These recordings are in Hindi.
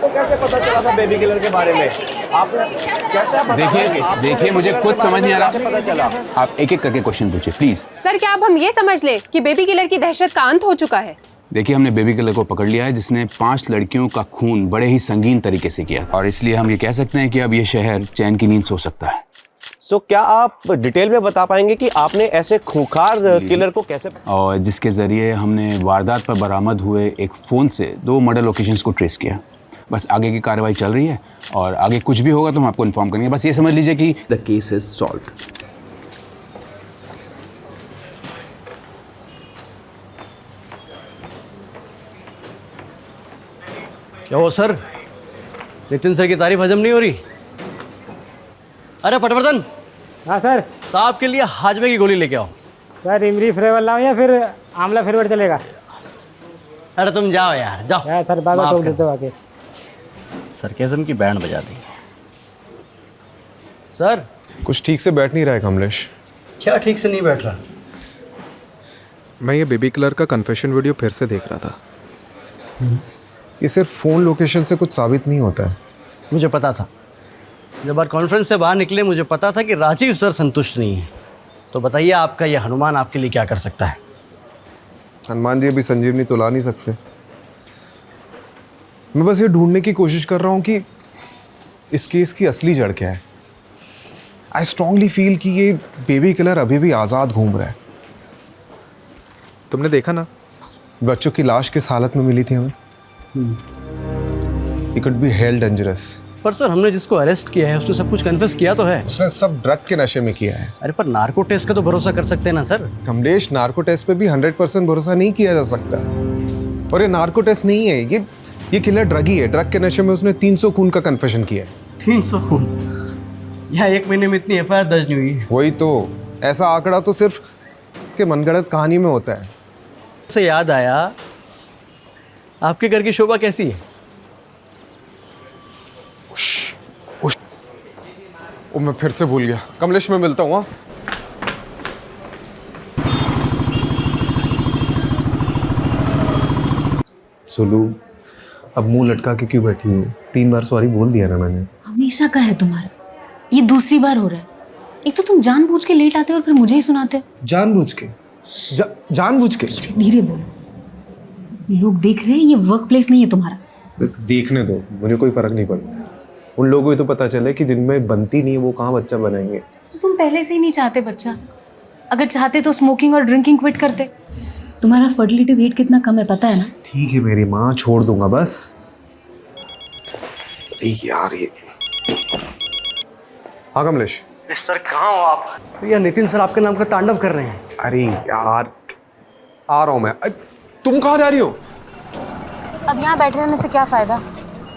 आपको कैसे पता चला था बेबी किलर के बारे में? आप कैसे देखिए मुझे कुछ समझ नहीं आ रहा। कैसे पता चला? आप एक एक करके क्वेश्चन पूछिए प्लीज। सर क्या अब हम ये समझ लें कि बेबी किलर की दहशत का अंत हो चुका है? देखिए हमने बेबी किलर को पकड़ लिया है जिसने 5 लड़कियों का खून बड़े ही संगीन तरीके से किया, और इसलिए हम ये कह सकते हैं कि अब ये शहर चैन की नींद सो सकता है। सो क्या आप डिटेल में बता पाएंगे कि आपने ऐसे खूंखार किलर को कैसे, और जिसके ज़रिए हमने वारदात पर बरामद हुए एक फ़ोन से 2 मर्डर लोकेशंस को ट्रेस किया। बस आगे की कार्रवाई चल रही है और आगे कुछ भी होगा तो हम आपको इन्फॉर्म करेंगे। बस ये समझ लीजिए कि द केस इज सॉल्व्ड। क्या हो सर, नितिन सर की तारीफ हजम नहीं हो रही? अरे पटवर्धन। हाँ सर। साहब के लिए हाजमे की गोली लेके आओ। सर इमली फ्लेवर लाऊं या फिर आंवला फ्लेवर चलेगा? अरे तुम जाओ यार, जाओ। यार सर बाबा माफ टोक कर देते हो आके। सरकेज़म की बैंड बजा दी सर। कुछ ठीक से बैठ नहीं रहा है कमलेश। क्या ठीक से नहीं बैठ रहा? मैं ये बेबी किलर का कन्फेशन वीडियो फिर से देख रहा था। ये सिर्फ फ़ोन लोकेशन से कुछ साबित नहीं होता है। मुझे पता था, जब बार कॉन्फ्रेंस से बाहर निकले मुझे पता था कि राजीव सर संतुष्ट नहीं है। तो बताइए आपका ये हनुमान आपके लिए क्या कर सकता है? हनुमान जी अभी संजीवनी तो ला नहीं सकते। मैं बस ये ढूंढने की कोशिश कर रहा हूँ कि इस केस की असली जड़ क्या है। आई स्ट्रांगली फील कि ये बेबी किलर अभी भी आज़ाद घूम रहा है। तुमने देखा ना, बच्चों की लाश किस हालत में मिली थी हमें। It could be hell dangerous। पर सर हमने जिसको अरेस्ट किया है उसने सब कुछ कन्फेस किया तो है। उसने सब ड्रग के नशे में किया है। अरे पर नार्को टेस्ट का तो भरोसा कर सकते हैं ना सर। कमलेश, नार्को टेस्ट पे भी 100% भरोसा नहीं किया जा सकता। और ये नार्को टेस्ट नहीं है, ये किलर ड्रग ही है। ड्रग के नशे में उसने 300 खून का कन्फेशन किया है। 300 खून? यहाँ 1 महीने में इतनी FIR दर्ज नहीं हुई। वही तो, ऐसा आंकड़ा तो सिर्फ के मनगढ़ंत कहानी में होता है। से याद आया, आपके घर की शोभा कैसी है? ओ मैं फिर से भूल गया। कमलेश मैं मिलता हूँ। सुलू, अब मुंह लटका के क्यों बैठी हूँ? 3 बार सॉरी बोल दिया ना मैंने। हमेशा का है तुम्हारा, ये दूसरी बार हो रहा है। एक तो तुम जानबूझ के लेट आते हो और फिर मुझे ही सुनाते हो। जानबूझ के? जानबूझ के? धीरे बोलो, लोग देख रहे हैं। ये वर्क प्लेस नहीं है तुम्हारा। देखने दो, मुझे कोई फर्क नहीं पड़ता। उन लोगों को तो पता चले कि जिनमें बनती नहीं है वो कहाँ बच्चा बनाएंगे। तो तुम पहले से ही नहीं चाहते बच्चा। अगर चाहते तो स्मोकिंग और ड्रिंकिंग क्विट करते। तुम्हारा फर्टिलिटी रेट कितना कम है पता है ना? ठीक है मेरी माँ, छोड़ दूंगा बस। यार ये, हाँ कमलेश। सर कहाँ हो आप? भैया नितिन सर आपके नाम का तांडव कर रहे हैं। अरे यार आ रहा हूँ मैं। तुम कहाँ जा रही हो? अब यहाँ बैठे रहने से क्या फायदा?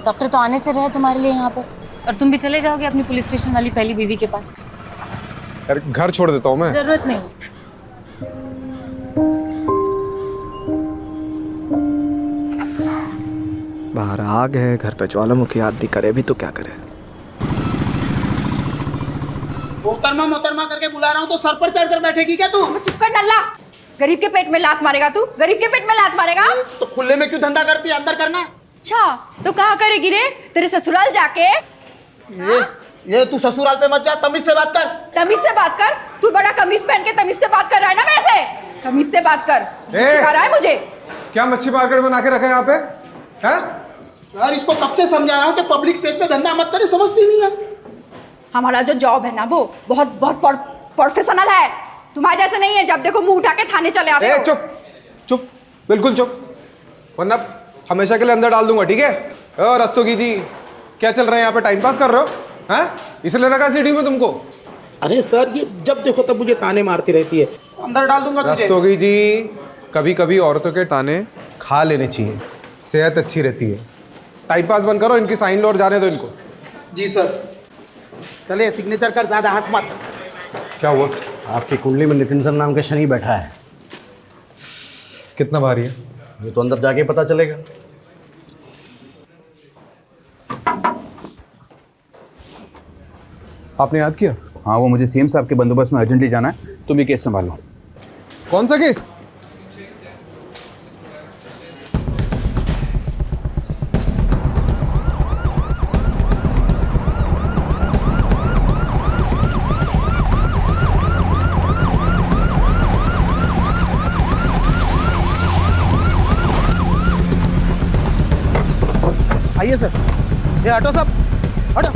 डॉक्टर तो आने से रहे तुम्हारे लिए यहाँ पर, और तुम भी चले जाओगे अपनी पुलिस स्टेशन वाली पहली बीवी के पास। यार घर छोड़ देता हूँ मैं। जरूरत नहीं। बाहर आग है, घर पे ज्वालामुखी आदमी करे भी तो क्या करे। मोहतरमा करके बुला रहा हूँ तो सर पर चढ़कर बैठेगी क्या तू? चुप कर नल्ला। गरीब के पेट में लात मारेगा तू? गरीब के पेट में लात मारेगा? तो खुले में क्यों धंधा करती है? अंदर करना। अच्छा तो कहाँ करेगी रे? तेरे ससुराल जाके? ये तू ससुराल पे मत जा, तमीज से बात कर। तमीज से बात कर? तू बड़ा कमीज पहन के तमीज से बात कर रहा है ना मेरे से? तमीज से बात कर। सिखा रहा है मुझे? क्या मच्छी मार्केट बना के रखा है यहाँ पे? है? सर इसको कब से समझा रहा हूँ कि पब्लिक प्लेस पे धंधा मत करे, समझती नहीं है। हमारा जो जॉब है ना वो बहुत प्रोफेशनल है। तुम्हारे जैसे नहीं है, जब देखो मुंह उठा के थाने चले आते हो। चुप चुप, बिल्कुल चुप, वरना हमेशा के लिए अंदर डाल दूंगा। ठीक है? रस्तोगी जी, क्या चल रहा है यहाँ पे? टाइम पास कर रहे हो? हैं? इसलिए रखा सीढ़ी में तुमको? अरे सर ये जब देखो तब मुझे ताने मारती रहती है। अंदर डाल दूंगा तुझे। रस्तोगी जी, कभी कभी औरतों के ताने खा लेने चाहिए, सेहत अच्छी रहती है। टाइम पास बंद करो, इनकी साइन लो और जाने दो इनको। जी सर। चले सिग्नेचर कर, ज्यादा हंस मत। क्या हुआ? आपकी कुंडली में नितिन सर नाम का शनि बैठा है। कितना भारी है? ये तो अंदर जाके पता चलेगा। आपने याद किया? हाँ, वो मुझे सीएम साहब के बंदोबस्त में अर्जेंटली जाना है, तुम ये केस संभालो। कौन सा केस? आइए सर, ये हटो सब, हटो।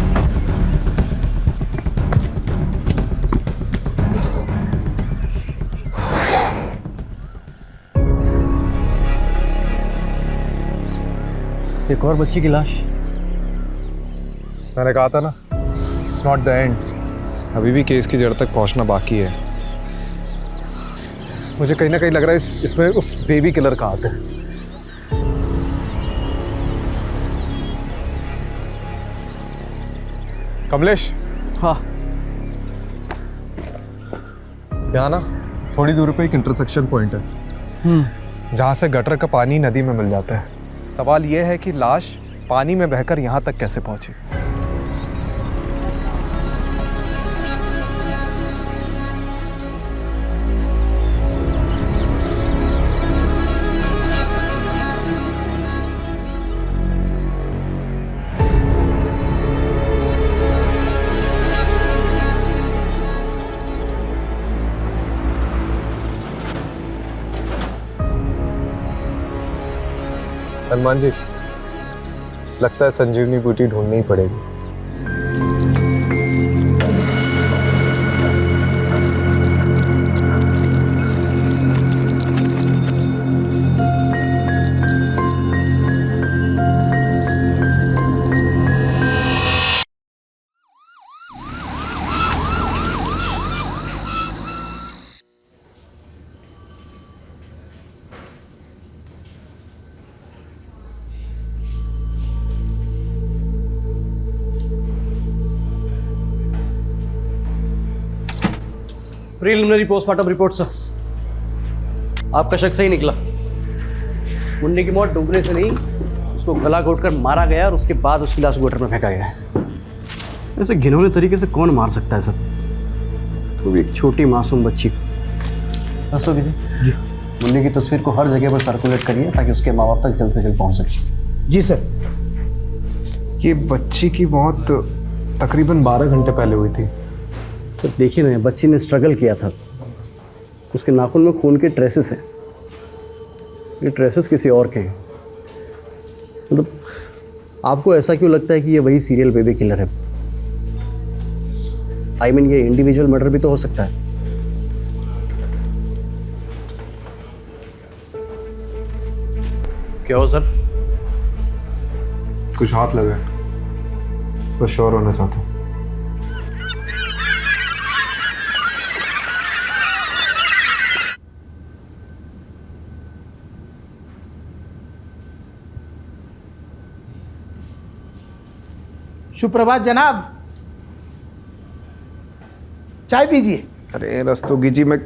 एक और बच्ची की लाश। मैंने कहा था ना, इट्स नॉट द एंड। अभी भी केस की जड़ तक पहुंचना बाकी है। मुझे कहीं ना कहीं लग रहा है इसमें उस बेबी किलर का हाथ है। कमलेश। हाँ। यहाँ ना थोड़ी दूर पे एक इंटरसेक्शन पॉइंट है जहाँ से गटर का पानी नदी में मिल जाता है। सवाल यह है कि लाश पानी में बहकर यहाँ तक कैसे पहुंची। हनुमान जी, लगता है संजीवनी बूटी ढूंढनी ही पड़ेगी। Preliminary postmortem report sir. आपका शक सही निकला। मुन्नी की मौत डूबने से नहीं, उसको गला घोटकर मारा गया और उसके बाद उसकी लाश गटर में फेंका गया है। ऐसे घिनौने तरीके से कौन मार सकता है सर, वो भी एक छोटी मासूम बच्ची को। जी, मुन्नी की तस्वीर को हर जगह पर सर्कुलेट करिए ताकि उसके माँ बाप तक जल्द से जल्द पहुँच सके। जी सर। ये बच्ची की मौत तकरीबन 12 घंटे पहले हुई थी। सर देखिए ना, बच्ची ने स्ट्रगल किया था, उसके नाखून में खून के ट्रेसेस हैं। ये ट्रेसेस किसी और के हैं। मतलब आपको ऐसा क्यों लगता है कि ये वही सीरियल बेबी किलर है? आई मीन ये इंडिविजुअल मर्डर भी तो हो सकता है। क्या हो सर? कुछ हाथ लगा है, बस श्योर होना चाहता हूँ। सुप्रभात जनाब, चाय पीजिए। अरे रस्तोगी जी, मैं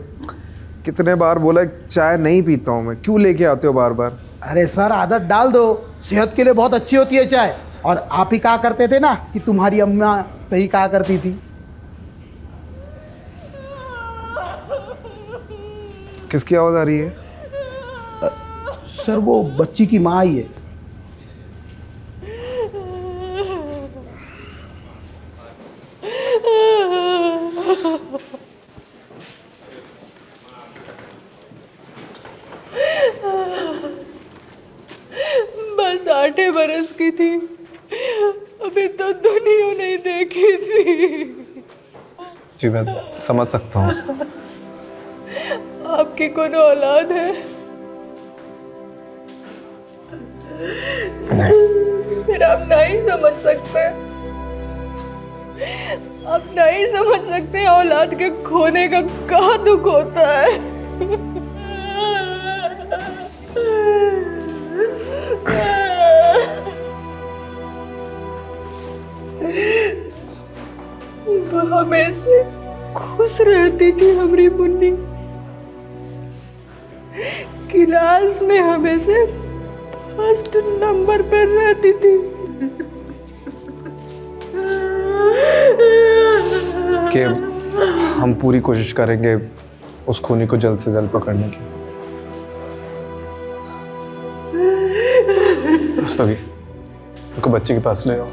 कितने बार बोला चाय नहीं पीता हूँ मैं, क्यों लेके आते हो बार बार? अरे सर, आदत डाल दो, सेहत के लिए बहुत अच्छी होती है चाय। और आप ही कहा करते थे ना कि तुम्हारी अम्मा सही कहा करती थी। किसकी आवाज आ रही है? सर वो बच्ची की माँ ही है। बस 8 बरस की थी, अभी तो दुनिया नहीं देखी थी। जी मैं समझ सकता हूँ। आपकी कौन औलाद है? फिर आप नहीं समझ सकते, आप नहीं समझ सकते औलाद के खोने का क्या दुख होता है। वो हमेशा खुश रहती थी हमारी मुन्नी, क्लास में हमेशा फर्स्ट नंबर पर रहती थी। कि हम पूरी कोशिश करेंगे उस खूनी को जल्द से जल्द पकड़ने की। रस्तोगी, उनको बच्चे के पास ले आओ।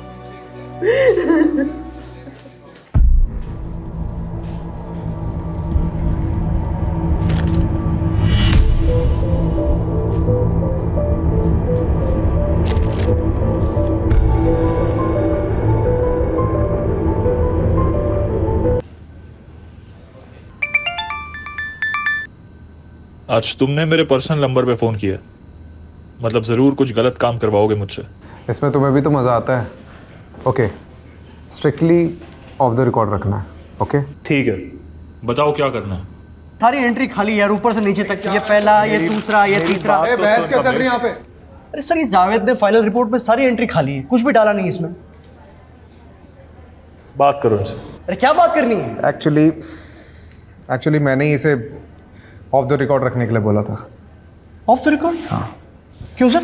आज तुमने मेरे पर्सनल नंबर पे फ़ोन किया, मतलब ज़रूर कुछ गलत काम करवाओगे मुझसे। इसमें तुम्हें भी तो मज़ा आता है। Okay, strictly of the record रखना है। ओके ठीक है, बताओ क्या करना है। सारी एंट्री खाली है यार, ऊपर से नीचे तक। ये पहला, ये दूसरा, ये तीसरा। बहस क्या चल रही है यहाँ पे? अरे सर, ये जावेद ने फाइनल रिपोर्ट में सारी एंट्री खाली है, कुछ भी डाला नहीं इसमें। बात करो इनसे। अरे क्या बात करनी है? एक्चुअली मैंने ही इसे ऑफ द रिकॉर्ड रखने के लिए बोला था। Of the record? हाँ। क्यों सर?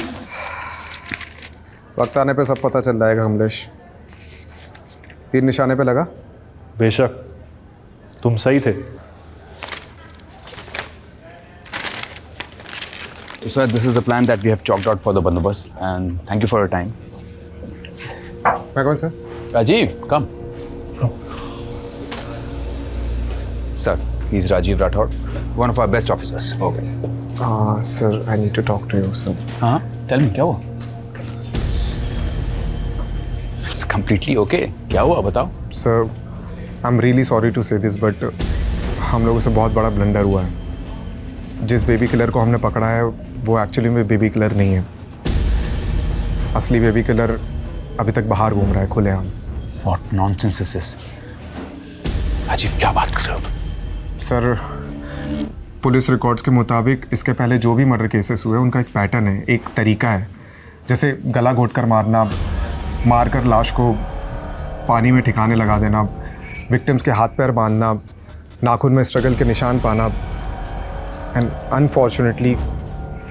वक्त आने पे सब पता चल जाएगा कमलेश। तीर निशाने पे लगा? बेशक, तुम सही थे। So sir, this is the plan that we have chalked out for the bandobast, and thank you for your time. मैं कौन sir? Rajiv, come. Sir, he's Rajiv Rathod, one of our best officers. Okay. Sir, I need to talk to you, sir. हाँ, tell me क्या हुआ? It's completely okay. क्या हुआ बताओ? Sir, I'm really sorry to say this, but हम लोगों से बहुत बड़ा ब्लंडर हुआ है। जिस बेबी किलर को हमने पकड़ा है वो एक्चुअली में बेबी किलर नहीं है। असली बेबी किलर अभी तक बाहर घूम रहा है खुलेआम। What nonsense is this? Rajiv, क्या बात कर रहे हो? सर, पुलिस रिकॉर्ड्स के मुताबिक इसके पहले जो भी मर्डर केसेस हुए उनका एक पैटर्न है, एक तरीका है। जैसे गला घोंटकर मारना, मारकर लाश को पानी में ठिकाने लगा देना, विक्टिम्स के हाथ पैर बांधना, नाखून में स्ट्रगल के निशान पाना। एंड अनफॉर्चुनेटली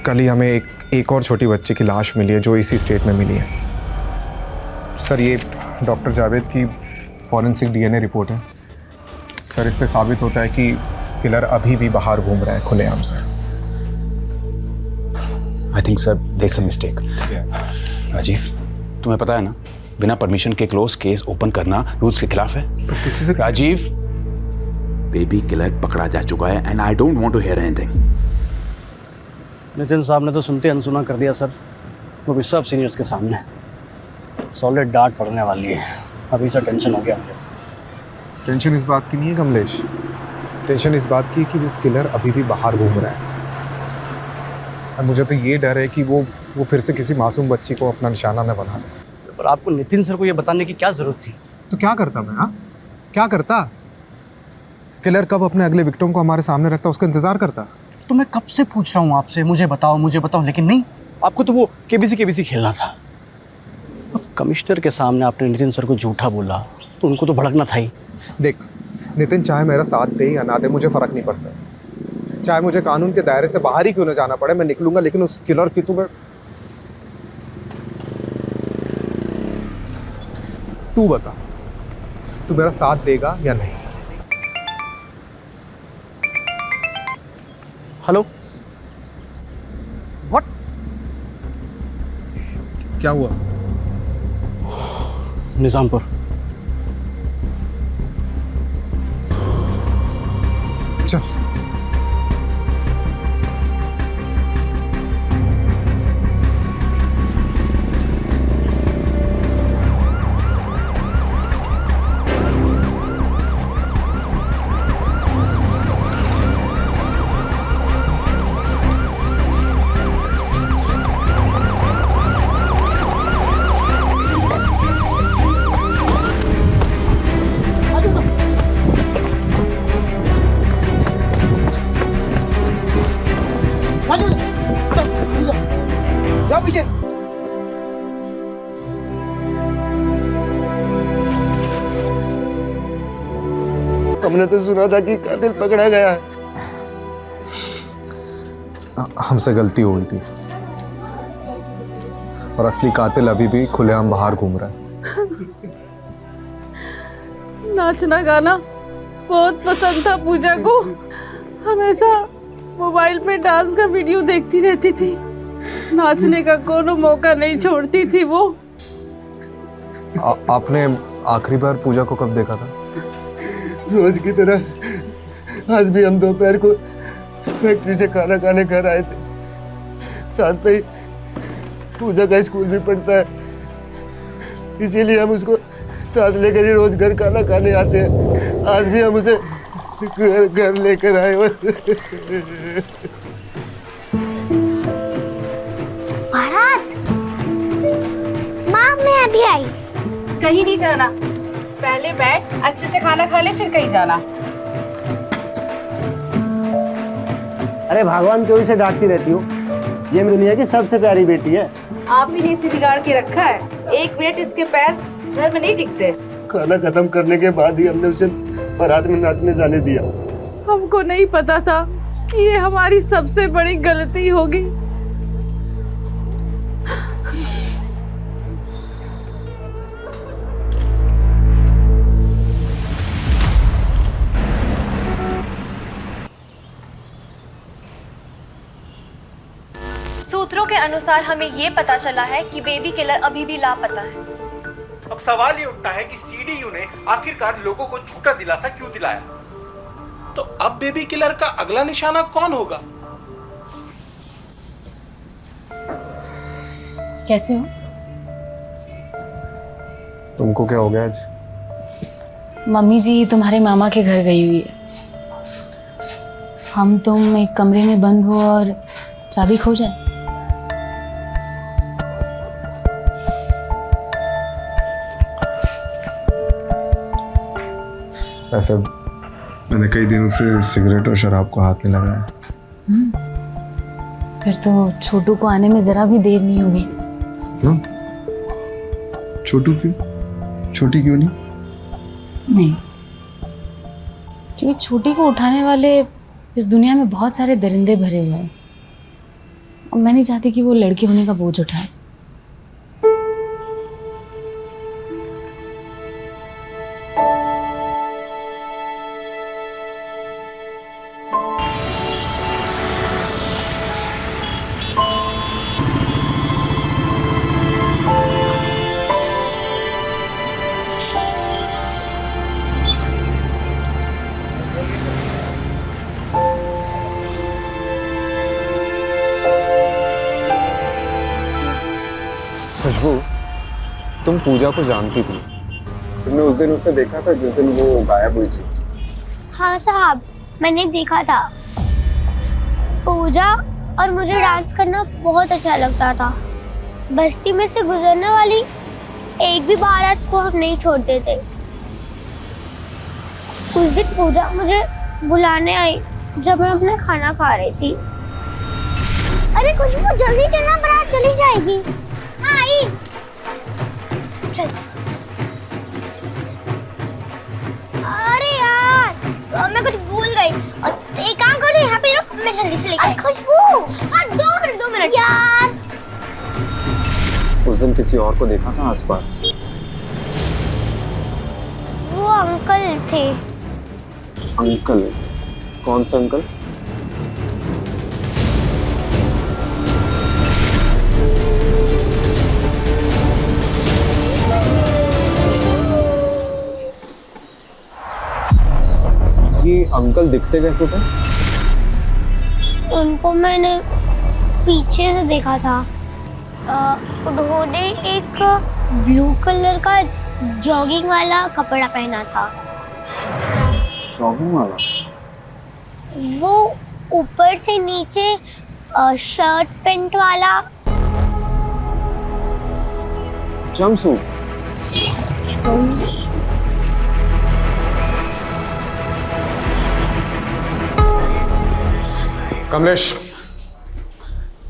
कल ही हमें एक और छोटी बच्ची की लाश मिली है जो इसी स्टेट में मिली है। सर, ये डॉक्टर जावेद की फॉरेंसिक डीएनए रिपोर्ट है। सर, इससे साबित होता है कि किलर अभी भी बाहर घूम रहा है खुलेआम sir. I think sir there is a mistake. Rajiv, तुम्हें पता है ना, बिना परमिशन के क्लोज केस ओपन करना रूल्स के खिलाफ है। किसी से राजीव, बेबी किलर पकड़ा जा चुका है and I don't want to hear anything. Nitin साहब ने तो सुनते अनसुना कर दिया सर, वो भी सब सीनियर्स के सामने। सॉलिड डांट पड़ने वाली है। अभी से टेंशन हो गया मुझे। टेंशन इस बात की नहीं है कमलेश, टेंशन इस बात की कि वो किलर अभी भी बाहर घूम रहा है। और मुझे तो ये डर है कि वो फिर से किसी मासूम बच्ची को अपना निशाना न बना ले। पर आपको नितिन सर को ये बताने की क्या जरूरत थी? तो क्या करता मैं? हाँ, क्या करता? किलर कब अपने अगले विक्टिम को हमारे सामने रखता, उसका इंतजार करता। तो मैं कब से पूछ रहा हूँ आपसे, मुझे बताओ, लेकिन नहीं, आपको तो वो केबीसी खेलना था। अब कमिश्नर के सामने आपने नितिन सर को झूठा बोला तो उनको तो भड़कना था ही। देख नितिन, चाहे मेरा साथ दे या ना दे मुझे फ़र्क नहीं पड़ता। चाहे मुझे कानून के दायरे से बाहर ही क्यों ना जाना पड़े, मैं निकलूंगा, लेकिन उस किलर की तू बता, तू मेरा साथ देगा या नहीं? Hello, what? क्या हुआ? निजामपुर। चल। हमने तो सुना था कि कातिल पकड़ा गया है। हमसे गलती हो गई थी और असली कातिल अभी भी खुलेआम बाहर घूम रहा है। नाचना गाना बहुत पसंद था पूजा को। हमेशा मोबाइल पे डांस का वीडियो देखती रहती थी। नाचने का कोनो मौका नहीं छोड़ती थी वो। आपने आखिरी बार पूजा को कब देखा था? रोज की तरह आज भी हम दोपहर को फैक्ट्री से खाना खाने घर आए थे। साथ में ही पूजा का स्कूल भी पढ़ता है, इसीलिए हम उसको साथ लेकर ही रोज घर खाना खाने आते हैं। आज भी हम उसे घर लेकर आए और नहीं आई? कहीं नहीं जाना, पहले बैठ, अच्छे से खाना खा ले, फिर कहीं जाना। अरे भगवान क्यों इसे डांटती रहती हो? ये दुनिया की सबसे प्यारी बेटी है। आप ही ने इसे बिगाड़ के रखा है। 1 मिनट इसके पैर घर में नहीं टिकते। खाना खत्म करने के बाद ही हमने उसे बारात में नाचने जाने दिया। हमको नहीं पता था कि ये हमारी सबसे बड़ी गलती होगी। सूत्रों के अनुसार हमें ये पता चला है कि बेबी किलर अभी भी लापता है। अब सवाल ये उठता है कि सीडीयू ने आखिरकार लोगों को झूठा दिलासा क्यों दिलाया? तो अब बेबी किलर का अगला निशाना कौन होगा? कैसे हो? तुमको क्या हो गया आज? मम्मी जी तुम्हारे मामा के घर गई हुई है। हम तुम एक कमरे में बंद हो और चाबी खो जाए। ऐसे मैंने कई दिनों से सिगरेट और शराब को हाथ नहीं लगाया। फिर तो छोटू को आने में जरा भी देर नहीं होगी। क्यों? छोटू क्यों? छोटी क्यों नहीं? नहीं, क्योंकि छोटी को उठाने वाले इस दुनिया में बहुत सारे दरिंदे भरे हुए हैं और मैं नहीं चाहती कि वो लड़की होने का बोझ उठाए। खुशबू, तुम पूजा को जानती थी। तुमने उस दिन उसे देखा था जिस दिन वो गायब हुई थी? हाँ साहब, मैंने देखा था। पूजा और मुझे डांस करना बहुत अच्छा लगता था। बस्ती में से गुजरने वाली एक भी बारात को हम नहीं छोड़ते थे। उस दिन पूजा मुझे बुलाने आई जब मैं अपना खाना खा रही थी। अरे खुशबू जल्दी चलना, बारात चली जाएगी। हाँ आई। चल। अरे यार मैं कुछ भूल गई। एक काम करो, यहाँ पे रुक, मैं जल्दी से लेके आई। खुशबू, हाँ 2 मिनट यार। उस दिन किसी और को देखा था आसपास? वो अंकल थे। अंकल? कौन सा अंकल? ये अंकल दिखते कैसे थे? उनको मैंने पीछे से देखा था। उन्होंने एक ब्लू कलर का जॉगिंग वाला कपड़ा पहना था। जॉगिंग वाला? वो ऊपर से नीचे शर्ट पैंट वाला। जंपसूट? कमलेश,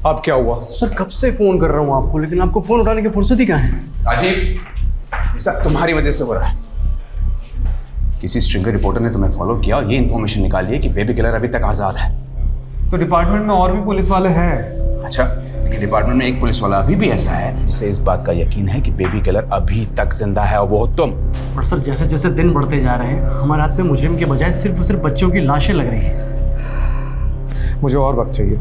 अब क्या हुआ? सर कब से फोन कर रहा हूँ आपको, लेकिन आपको फोन उठाने की फुर्सत ही कहाँ है? राजीव, ये सब तुम्हारी वजह से हो रहा है। किसी स्ट्रिंगर रिपोर्टर ने तुम्हें फॉलो किया और ये इन्फॉर्मेशन निकाली है कि बेबी किलर अभी तक आजाद है। तो डिपार्टमेंट में और भी पुलिस वाले हैं। अच्छा, लेकिन डिपार्टमेंट में एक पुलिस वाला अभी भी ऐसा है जिसे इस बात का यकीन है कि बेबी किलर अभी तक जिंदा है, और वो तुम। और सर जैसे जैसे दिन बढ़ते जा रहे हैं, हमारे हाथ में मुजरिम के बजाय सिर्फ और सिर्फ बच्चों की लाशें लग रही हैं। मुझे और वक्त चाहिए।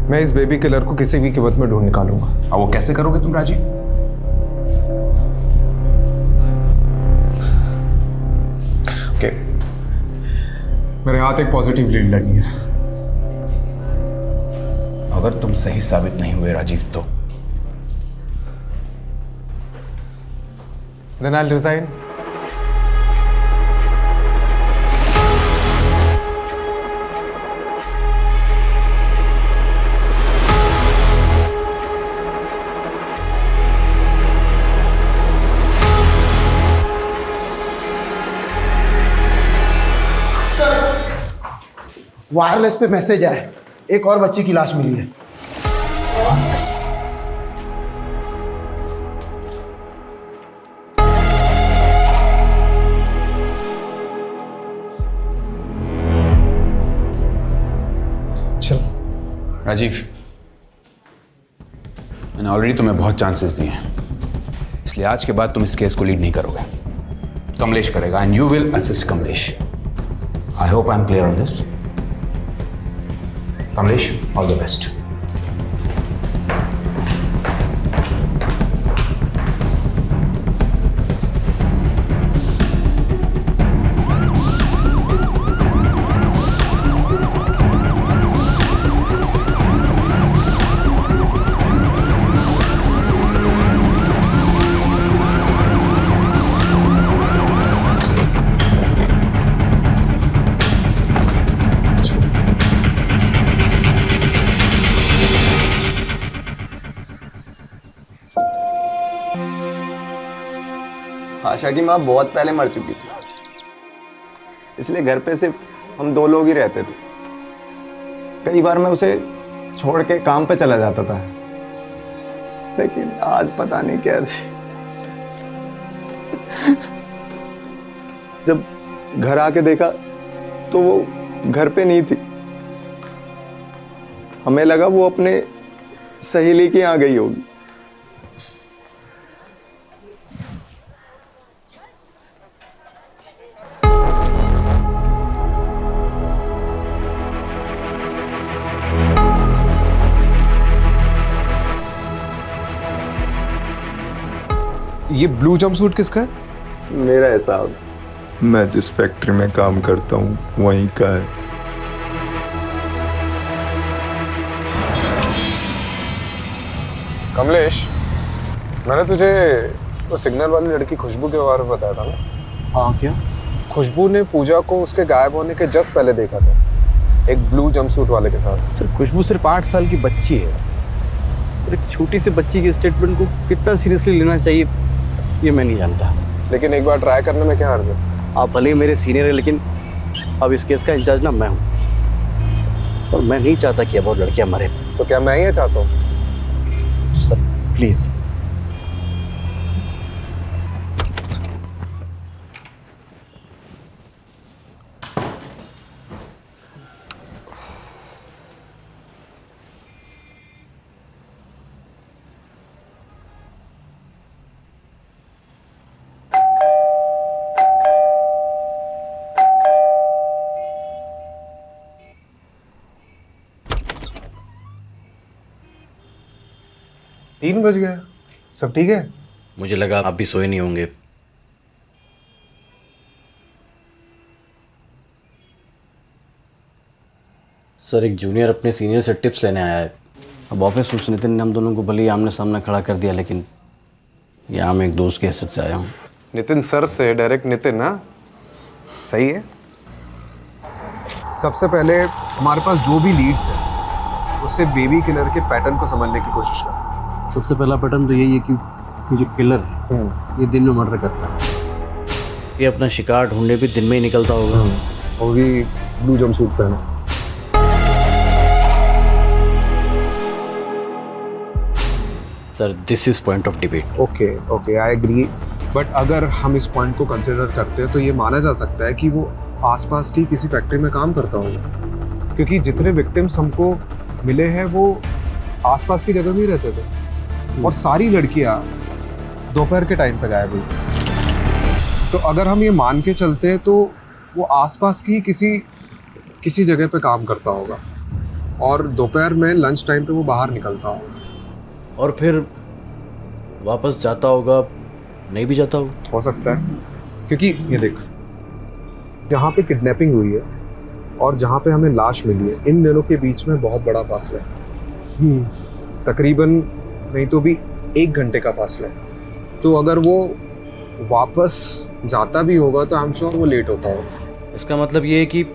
मैं इस बेबी किलर को किसी भी कीमत में ढूंढ निकालूंगा। और वो कैसे करोगे तुम राजीव? ओके, मेरे हाथ एक पॉजिटिव लीड लगी है। अगर तुम सही साबित नहीं हुए राजीव तो Then I'll resign. वायरलेस पे मैसेज आया, एक और बच्ची की लाश मिली है। चल राजीव, मैंने ऑलरेडी तुम्हें बहुत चांसेस दिए हैं, इसलिए आज के बाद तुम इस केस को लीड नहीं करोगे, कमलेश करेगा and you will assist Kamlesh. I hope I am clear on this. Kamlesh, all the best. Asha की माँ बहुत पहले मर चुकी थी, इसलिए घर पे सिर्फ हम 2 लोग ही रहते थे। कई बार मैं उसे छोड़ के काम पे चला जाता था, लेकिन आज पता नहीं कैसे जब घर आके देखा तो वो घर पे नहीं थी। हमें लगा वो अपने सहेली के यहाँ गई होगी। ये ब्लू जंपसूट किसका है? मेरा है साहब, मैं जिस फैक्ट्री में काम करता हूँ वहीं का है। कमलेश, मैंने तुझे वो सिग्नल वाली लड़की खुशबू के बारे में बताया था ना? हाँ, क्या? खुशबू ने पूजा को उसके गायब होने के जस्ट पहले देखा था, एक ब्लू जंपसूट वाले के साथ। सर, खुशबू सिर्फ 8 साल की बच्ची है, और एक छोटी सी बच्ची के स्टेटमेंट को कितना सीरियसली लेना चाहिए ये मैं नहीं जानता। लेकिन एक बार ट्राई करने में क्या हर्ज है? आप भले ही मेरे सीनियर है, लेकिन अब इस केस का इंचार्ज ना मैं हूँ, और मैं नहीं चाहता कि अब और लड़कियां मरे। तो क्या मैं ये चाहता हूँ? Sir please. तीन बज गया, सब ठीक है? मुझे लगा आप भी सोए नहीं होंगे। सर, एक जूनियर अपने सीनियर से टिप्स लेने आया है। अब ऑफिस में नितिन ने हम दोनों को भले ही आमने सामने खड़ा कर दिया, लेकिन यहाँ मैं एक दोस्त के हैसियत से आया हूँ। नितिन सर से डायरेक्ट नितिन ना? सही है। सबसे पहले हमारे पास जो भी लीड्स है उससे बेबी किलर के पैटर्न को समझने की कोशिश कर। सबसे पहला पैटर्न तो यही है कि ये जो किलर है ये दिन में मर्डर करता है। ये अपना शिकार ढूंढने भी दिन में ही निकलता होगा, और भी ब्लू जंपसूट पहना। Sir, this is point of debate. Okay, I agree, but अगर हम इस पॉइंट को कंसिडर करते हैं तो ये माना जा सकता है कि वो आसपास की किसी फैक्ट्री में काम करता होगा, क्योंकि जितने विक्टिम्स हमको मिले हैं वो आसपास की जगह में ही रहते थे, और सारी लड़कियां दोपहर के टाइम पे गायब हुई। तो अगर हम ये मान के चलते हैं तो वो आसपास की किसी जगह पे काम करता होगा, और दोपहर में लंच टाइम पे वो बाहर निकलता होगा, और फिर वापस जाता होगा, नहीं भी जाता होगा। हो सकता है, क्योंकि ये देख, जहाँ पे किडनैपिंग हुई है और जहाँ पे हमें लाश मिली है, इन दोनों के बीच में बहुत बड़ा फासला है। तकरीबन नहीं तो भी 1 घंटे का फासला है। तो अगर वो वापस जाता भी होगा तो आई एम श्योर वो लेट होता होगा। इसका मतलब ये है कि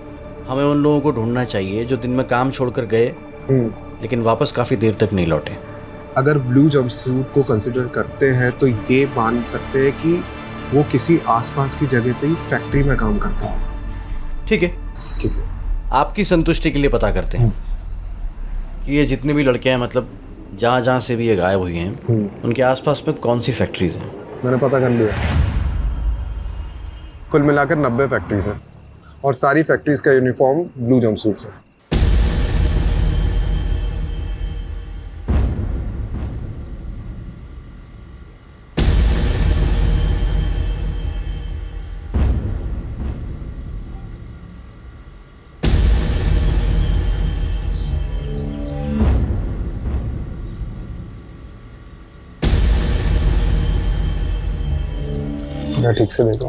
हमें उन लोगों को ढूंढना चाहिए जो दिन में काम छोड़कर गए लेकिन वापस काफ़ी देर तक नहीं लौटे। अगर ब्लू जंपसूट को कंसिडर करते हैं तो ये मान सकते हैं कि वो किसी आसपास की जगह पे ही फैक्ट्री में काम करता है। ठीक है, ठीक है। आपकी संतुष्टि के लिए पता करते हैं कि ये जितनी भी लड़कियां हैं, मतलब जहाँ जहाँ से भी ये गायब हुई हैं, उनके आसपास में कौन सी फैक्ट्रीज हैं? मैंने पता कर लिया, कुल मिलाकर 90 फैक्ट्रीज हैं और सारी फैक्ट्रीज का यूनिफॉर्म ब्लू जंपसूट्स है। ठीक से देखो।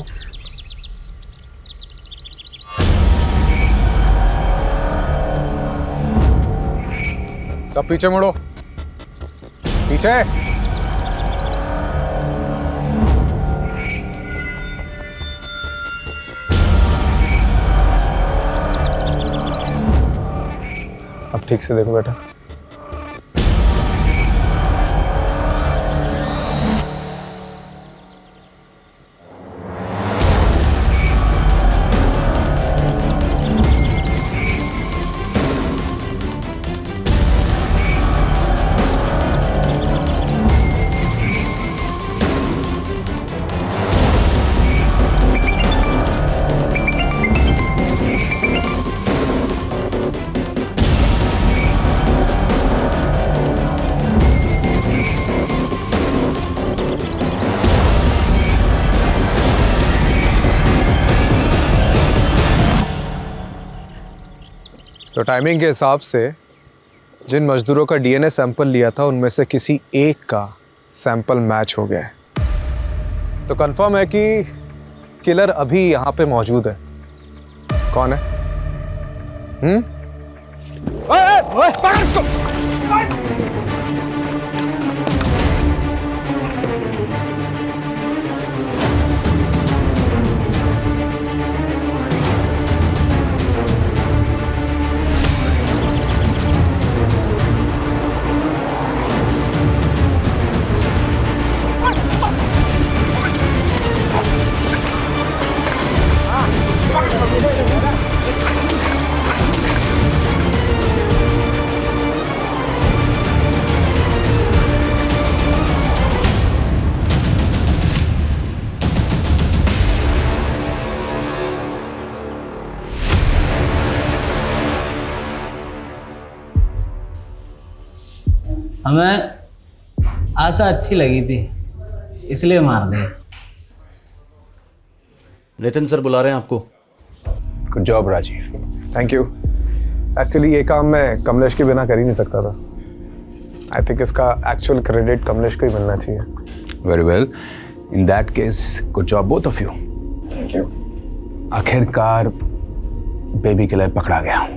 सब पीछे मुड़ो, पीछे। अब ठीक से देखो बेटा। तो टाइमिंग के हिसाब से जिन मजदूरों का डीएनए सैंपल लिया था उनमें से किसी एक का सैंपल मैच हो गया है। तो कंफर्म है कि किलर अभी यहाँ पे मौजूद है। कौन है? पकड़ इसको। हमें आशा अच्छी लगी थी इसलिए मार दे। नितिन सर बुला रहे हैं आपको। Good job Rajiv. Thank you. Actually ये काम मैं कमलेश के बिना कर ही नहीं सकता था। आई थिंक इसका एक्चुअल क्रेडिट कमलेश को ही मिलना चाहिए। Very well, in that case good job both of you. Thank you. आखिरकार बेबी किलर पकड़ा गया।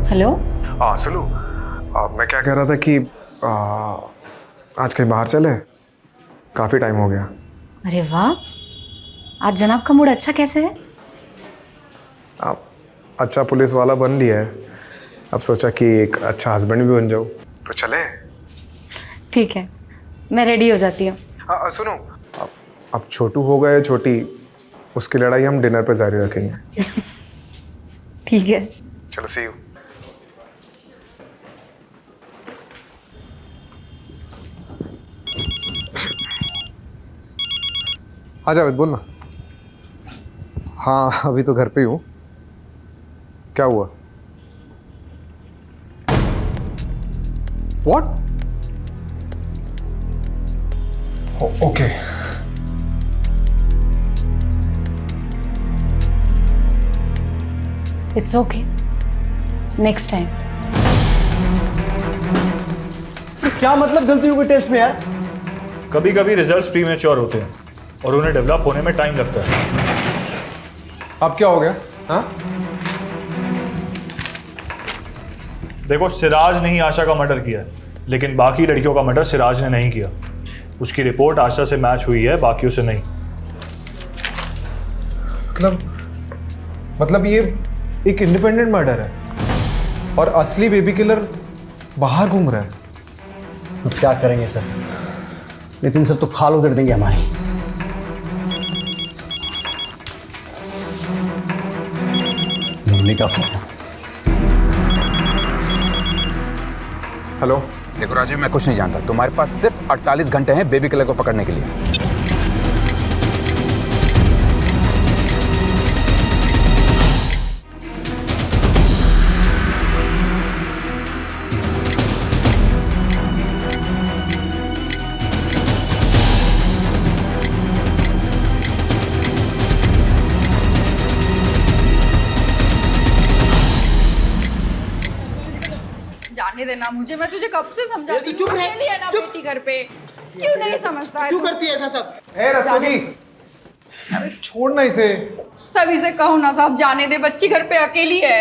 हेलो। हाँ सुनो, मैं क्या कह रहा था कि आज कहीं बाहर चले, काफ़ी टाइम हो गया। अरे वाह, आज जनाब का मूड अच्छा कैसे है? आप अच्छा पुलिस वाला बन लिया है, अब सोचा कि एक अच्छा हस्बैंड भी बन जाओ, तो चले। ठीक है, मैं रेडी हो जाती हूँ। सुनो, अब छोटू हो गए छोटी, उसकी लड़ाई हम डिनर पे जारी रखेंगे। ठीक है, चलो सी यू। आ जावेद, बोल ना। हाँ अभी तो घर पे ही हूँ। क्या हुआ? What? Okay. It's okay, next time. क्या मतलब गलती हुई टेस्ट में यार? कभी कभी रिजल्ट्स प्रीमेच्योर होते हैं और उन्हें डेवलप होने में टाइम लगता है। अब क्या हो गया? हाँ देखो, सिराज ने ही आशा का मर्डर किया है, लेकिन बाकी लड़कियों का मर्डर सिराज ने नहीं किया। उसकी रिपोर्ट आशा से मैच हुई है, बाकियों से नहीं। मतलब ये एक इंडिपेंडेंट मर्डर है और असली बेबी किलर बाहर घूम रहा है। तो क्या करेंगे सर? नितिन सर तो खाल उधर देंगे हमारी। मुन्नी का फोन। हेलो। देखो राजीव, मैं कुछ नहीं जानता। तुम्हारे पास सिर्फ 48 घंटे हैं बेबी किलर को पकड़ने के लिए। जाने देना मुझे, मैं तुझे कब से समझाती हूँ। अकेली है ना बेटी घर पे, क्यों नहीं समझता है? क्यों करती है ऐसा सब? ए रस्तोगी, अरे छोड़ना इसे। सभी से कहो ना साहब, जाने दे, बच्ची घर पे अकेली है।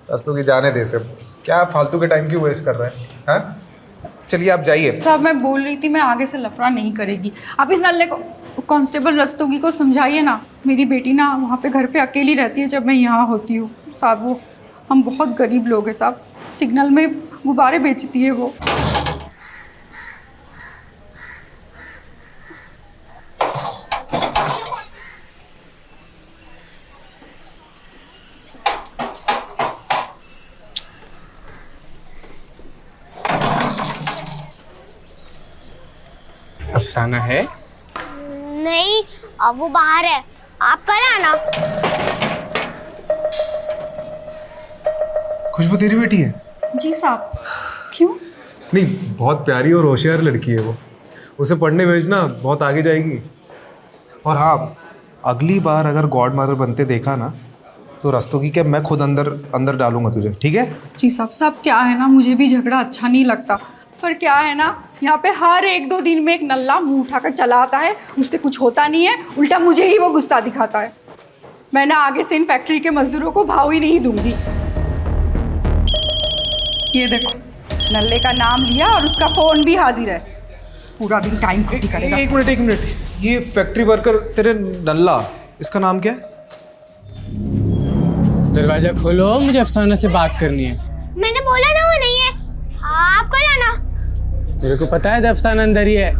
रस्तोगी जाने दे सब। क्या फालतू के टाइम क्यों वेस्ट कर रहे हैं? हाँ? चलिए आप जाइए। साहब मैं बोल रही थी, मैं आगे से लफड़ा नहीं करेगी। आप इस नल्ले को, कांस्टेबल रस्तोगी को समझाइए ना। मेरी बेटी ना वहाँ पे घर पे अकेली रहती है जब मैं यहाँ होती हूँ साहब। वो हम बहुत गरीब लोग हैं साहब, सिग्नल में गुब्बारे बेचती है वो। अफसाना है? नहीं, अब वो बाहर है, आप कल आना। खुशबू तेरी बेटी है? जी साहब। क्यों? नहीं, बहुत प्यारी और होशियार लड़की है वो। उसे पढ़ने भेजना, बहुत आगे जाएगी। और हाँ, अगली बार अगर गॉड मदर बनते देखा ना, तो रस्तोगी क्या मैं खुद अंदर डालूंगा तुझे, ठीक है? जी साहब। साहब क्या है ना, मुझे भी झगड़ा अच्छा नहीं लगता, पर क्या है ना, यहाँ पे हर 1-2 दिन में एक नल्ला मुंह उठाकर चला आता है, उससे कुछ होता नहीं है, उल्टा मुझे ही वो गुस्सा दिखाता है। मैं ना आगे से इन फैक्ट्री के मजदूरों को भाव ही नहीं दूंगी। ये देखो, नल्ले का नाम लिया और उसका फोन भी हाजिर है। पूरा दिन टाइम खोटी करेगा। एक मिनट, ये फैक्ट्री वर्कर तेरे नल्ला, इसका नाम क्या है? दरवाजा खोलो, मुझे अफसाना से बात करनी है। मैंने बोला ना वो नहीं है, आप कल आना। मेरे को पता है अफसाना अंदर ही है।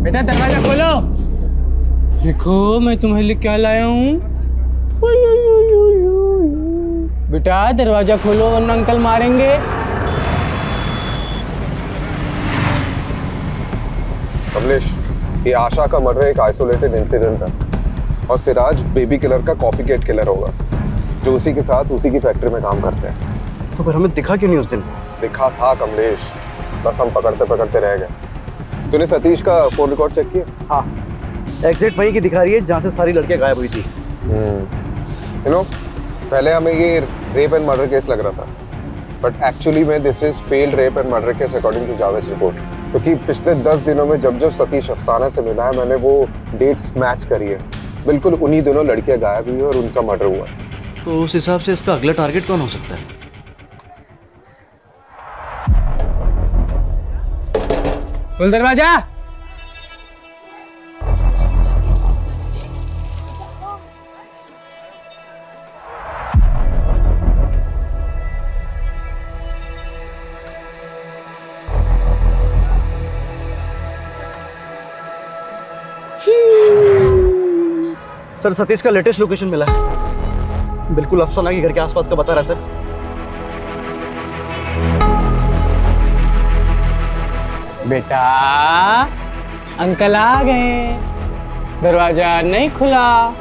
बेटा दरवाजा खोलो। देखो मैं तुम्हारे लिए क्या लाया हूँ। बेटा दरवाजा खोलो वरना अंकल मारेंगे। कमलेश, ये आशा का मर्डर एक आइसोलेटेड इंसिडेंट है और सिराज बेबी किलर का कॉपीकैट किलर होगा जो उसी के साथ उसी की फैक्ट्री में काम करते हैं। तो फिर हमें दिखा क्यों नहीं उस दिन? दिखा था कमलेश, बस हम पकड़ते रह गए। तूने सतीश का फोन रिकॉर्ड चेक किया? हाँ, एग्जैक्ट वहीं की दिखा रही है जहाँ से सारी लड़कियाँ गायब हुई थी। यू नो, पहले हमें ये रेप एंड मर्डर केस लग रहा था, बट एक्चुअली में this is failed rape and murder case according to Javed report. क्योंकि पिछले 10 दिनों में जब सतीश अफसाना से मिला है, मैंने वो डेट्स मैच करी है। बिल्कुल उन्हीं दोनों लड़कियां गायब हुई और उनका मर्डर हुआ। तो उस हिसाब से इसका अगला टारगेट कौन हो सकता है? खोल दरवाजा। सर सतीश का लेटेस्ट लोकेशन मिला है, बिल्कुल अफसाना के घर के आसपास का बता रहा है सर। बेटा अंकल आ गए, दरवाजा नहीं खुला।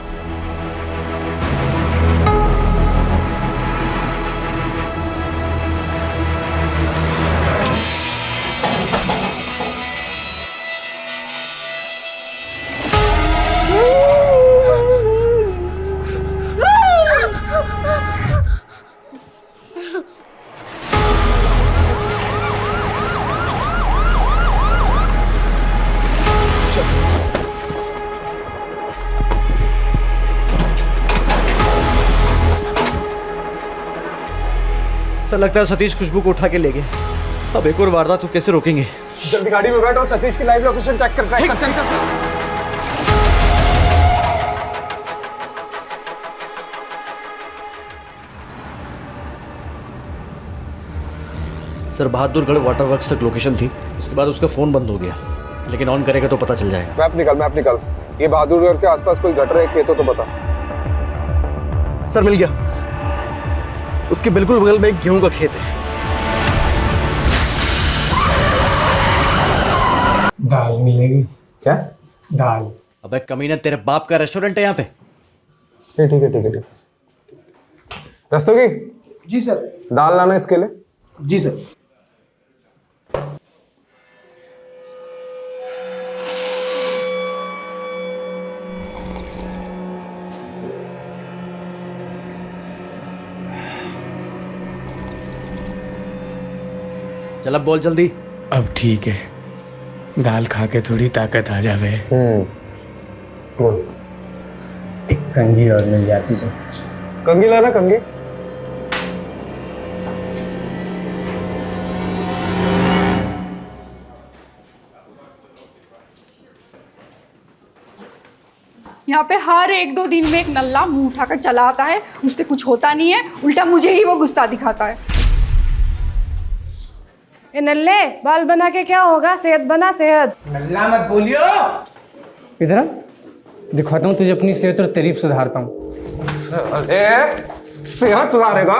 सर लगता है सतीश खुशबू को उठा के ले गए। अब एक और वारदात तो कैसे रोकेंगे? जल्दी गाड़ी में बैठ और सतीश की लाइव लोकेशन चेक कर। चल चल चल। सर बहादुरगढ़ वाटर वर्क्स तक लोकेशन थी, उसके बाद उसका फ़ोन बंद हो गया, लेकिन ऑन करेगा तो पता चल जाएगा। मैप निकाल। ये बहादुरगढ़ के आसपास कोई गटर है, खेत हो तो बता। सर मिल गया, उसके बिल्कुल बगल में एक गेहूं का खेत है। दाल मिलेगी क्या? दाल। अबे कमीना, तेरे बाप का रेस्टोरेंट है यहाँ पे। ठीक है। रस्तोगी जी सर। दाल लाना इसके लिए। जी सर। चल अब बोल जल्दी। अब ठीक है, दाल खा के थोड़ी ताकत आ जावे। बोल। एक कंघी और मिल जाती तो। कंघी लाना, कंघी। यहाँ पे हर 1-2 दिन में एक नल्ला मुंह उठाकर चला आता है, उससे कुछ होता नहीं है, उल्टा मुझे ही वो गुस्सा दिखाता है। ए नल्ले, बाल बना के क्या होगा? सेहत बना, सेहत। नल्ला मत बोलियो। इधर दिखाता हूँ तुझे अपनी सेहत और तारीफ सुधारता हूँ। सेहत सुधारेगा?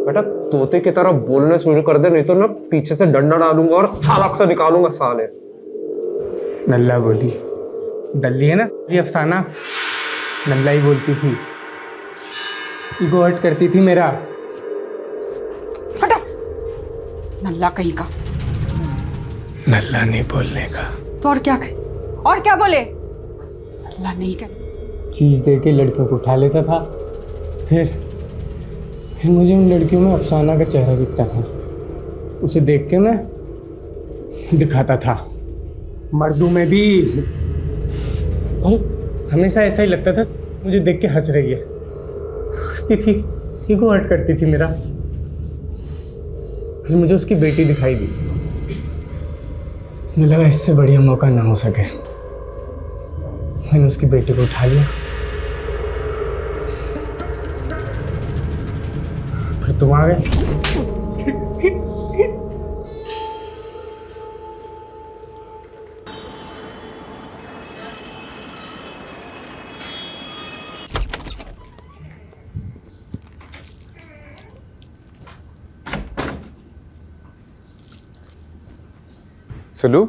बेटा तोते की तरह बोलने शुरू कर दे, नहीं तो ना पीछे से डंडा डालूंगा और सालक से निकालूंगा साले। नल्ला बोली, डल्ली है ना ये अफसाना, नल्ला ही बोलती थी, ईगो हर्ट करती थी मेरा। हटा, नल्ला कहीं का। नल्ला नहीं बोलने का तो और क्या कहे? और क्या बोले? नल्ला नहीं कहे। चीज दे के लड़कियों को उठा लेता था, फिर मुझे उन लड़कियों में अफसाना का चेहरा दिखता था, उसे देख के मैं दिखाता था। मर्दों में भी हमेशा ऐसा ही लगता था, मुझे देख के हंस रही है, हंसती थी, ईगो हर्ट करती थी मेरा। फिर मुझे उसकी बेटी दिखाई दी, मुझे लगा इससे बढ़िया मौका ना हो सके, मैंने उसकी बेटी को उठा लिया। फिर तुम आ गए। सुलू,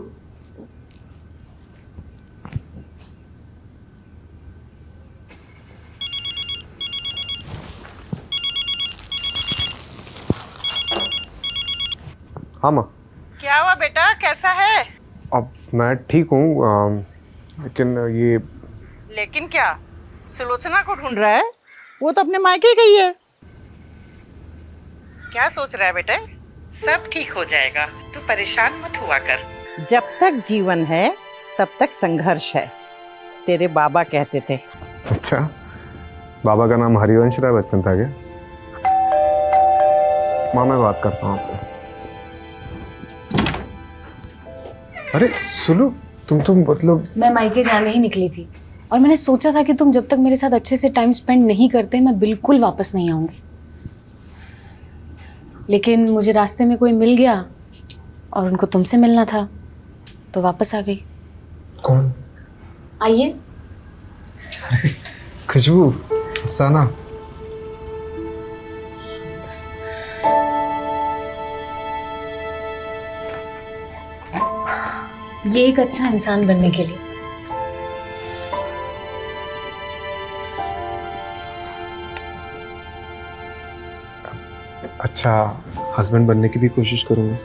हाँ माँ। क्या हुआ बेटा, कैसा है? अब मैं ठीक हूँ, लेकिन ये। लेकिन क्या? सुलोचना को ढूंढ रहा है? वो तो अपने मायके गई है। क्या सोच रहा है बेटे? सब ठीक हो जाएगा, तू परेशान मत हुआ कर। जब तक जीवन है तब तक संघर्ष है, तेरे बाबा कहते थे। अच्छा, बाबा का नाम हरिवंश राय बच्चन था क्या? माँ मैं बात करता हूँ आपसे। अरे सुलू, तुम मतलब। मैं मायके जाने ही निकली थी और मैंने सोचा था कि तुम जब तक मेरे साथ अच्छे से टाइम स्पेंड नहीं करते मैं बिल्कुल वापस नहीं आऊंगी, लेकिन मुझे रास्ते में कोई मिल गया और उनको तुमसे मिलना था तो वापस आ गई। कौन? आइए। खुशबू, अफसाना। ये एक अच्छा इंसान बनने के लिए। अच्छा हस्बैंड बनने की भी कोशिश करूंगा।